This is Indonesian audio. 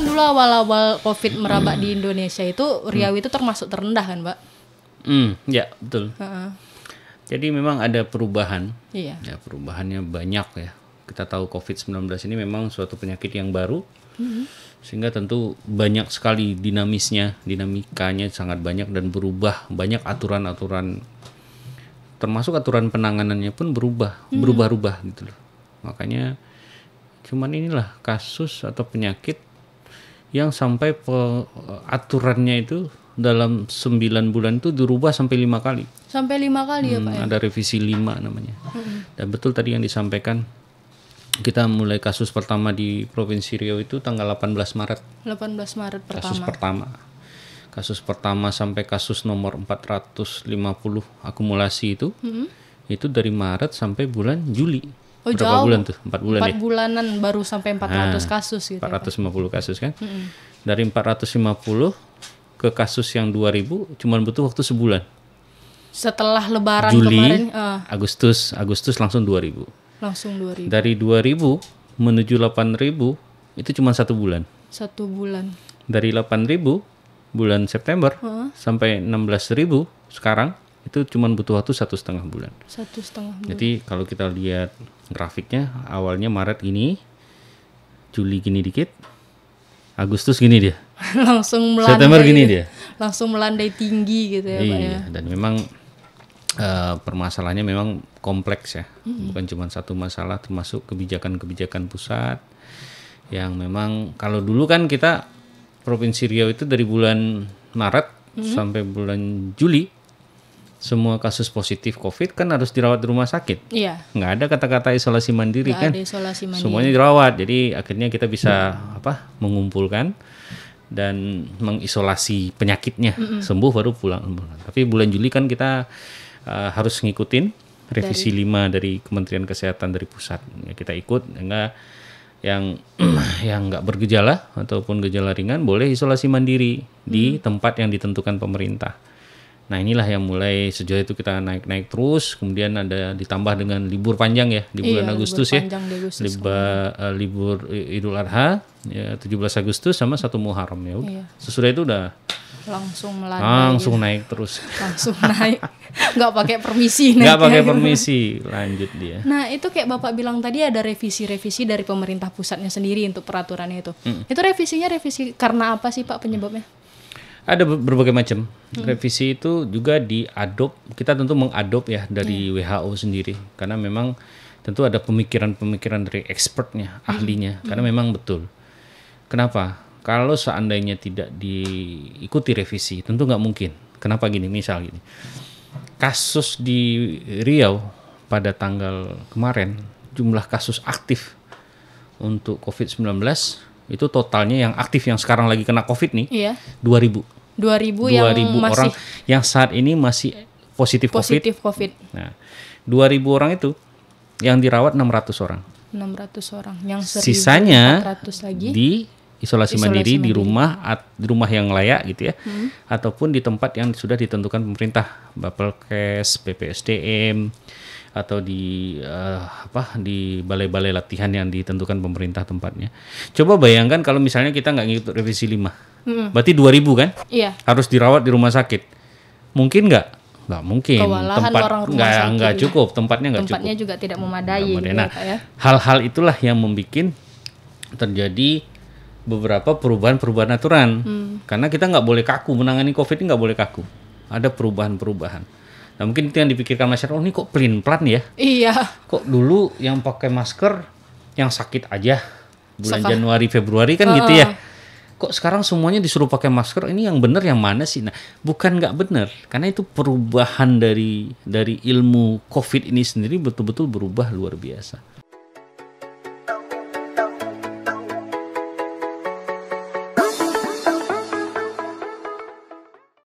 kan dulu awal-awal COVID merabak di Indonesia itu Riau itu termasuk terendah kan, Mbak? Ya betul. Jadi memang ada perubahan. Iya. Ya perubahannya banyak ya. Kita tahu COVID-19 ini memang suatu penyakit yang baru. Sehingga tentu banyak sekali dinamikanya sangat banyak dan berubah. Banyak aturan-aturan, termasuk aturan penanganannya pun berubah-ubah gitu loh. Makanya cuman inilah kasus atau penyakit yang sampai aturannya itu dalam 9 bulan itu dirubah sampai 5 kali. Sampai 5 kali ya Pak ya? Ada revisi 5 namanya. Dan betul tadi yang disampaikan, kita mulai kasus pertama di Provinsi Riau itu tanggal 18 Maret. 18 Maret Kasus pertama sampai kasus nomor 450 akumulasi itu dari Maret sampai bulan Juli. Oh, berapa jauh. bulan tuh? 4 bulan 4 bulanan baru sampai 400 kasus gitu. 450 kasus kan. Dari 450 ke kasus yang 2000 cuman butuh waktu sebulan. Setelah lebaran Juli, kemarin Agustus langsung 2000. langsung 2000. Dari 2000 menuju 8000 itu cuma 1 bulan. 1 bulan. Dari 8000 bulan September sampai 16.000 sekarang itu cuma butuh waktu 1,5 bulan. 1,5 bulan. Jadi kalau kita lihat grafiknya, awalnya Maret gini, Juli gini dikit, Agustus gini dia, langsung melandai. September gini dia. Langsung melandai tinggi gitu ya Pak ya. Dan memang permasalahannya memang kompleks ya, bukan cuma satu masalah, termasuk kebijakan-kebijakan pusat yang memang kalau dulu kan kita Provinsi Riau itu dari bulan Maret sampai bulan Juli semua kasus positif COVID kan harus dirawat di rumah sakit. Iya. Nggak ada kata-kata isolasi mandiri kan. Ada isolasi mandiri. Semuanya dirawat. Jadi akhirnya kita bisa mengumpulkan dan mengisolasi penyakitnya, sembuh baru pulang. Tapi bulan Juli kan kita harus ngikutin revisi 5 dari Kementerian Kesehatan dari pusat. Ya, kita ikut, enggak yang nggak bergejala ataupun gejala ringan boleh isolasi mandiri di tempat yang ditentukan pemerintah. Nah inilah yang mulai sejauh itu kita naik terus, kemudian ada ditambah dengan libur panjang ya di bulan Agustus ya, libur Idul Adha ya, 17 Agustus sama 1 Muharram ya. Sesudah itu udah langsung naik terus. Langsung naik, nggak pakai permisi. Nggak pakai permisi, lanjut dia. Nah itu kayak Bapak bilang tadi ada revisi dari pemerintah pusatnya sendiri untuk peraturannya itu. Itu revisi karena apa sih Pak penyebabnya? Ada berbagai macam. Revisi itu juga diadop, kita tentu mengadop ya dari WHO sendiri. Karena memang tentu ada pemikiran-pemikiran dari expertnya, ahlinya. Karena memang betul. Kenapa? Kalau seandainya tidak diikuti revisi, tentu nggak mungkin. Kenapa gini? Misal gini, kasus di Riau pada tanggal kemarin, jumlah kasus aktif untuk COVID-19 itu totalnya yang aktif yang sekarang lagi kena COVID nih, 2.000 yang orang yang saat ini masih positif COVID. Nah, 2.000 orang itu yang dirawat 600 orang. 600 orang. Yang sisanya lagi di isolasi mandiri di rumah yang layak gitu ya, ataupun di tempat yang sudah ditentukan pemerintah, Bapelkes, BPSDM, atau di balai-balai latihan yang ditentukan pemerintah tempatnya. Coba bayangkan kalau misalnya kita nggak ngikut revisi 5, berarti 2.000 kan? Iya. Harus dirawat di rumah sakit. Mungkin nggak? Nggak mungkin. Tempat nggak cukup, tempatnya nggak cukup. Tempatnya juga tidak memadai. Nah, hal-hal itulah yang membuat terjadi beberapa perubahan aturan. Karena kita nggak boleh kaku menangani COVID ini, nggak boleh kaku. Ada perubahan. Nah mungkin itu yang dipikirkan masyarakat, ini kok pelin-pelan ya? Iya. Kok dulu yang pakai masker yang sakit aja bulan Januari Februari kan gitu ya? Kok sekarang semuanya disuruh pakai masker? Ini yang benar yang mana sih? Nah bukan nggak benar, karena itu perubahan dari ilmu COVID ini sendiri betul-betul berubah luar biasa.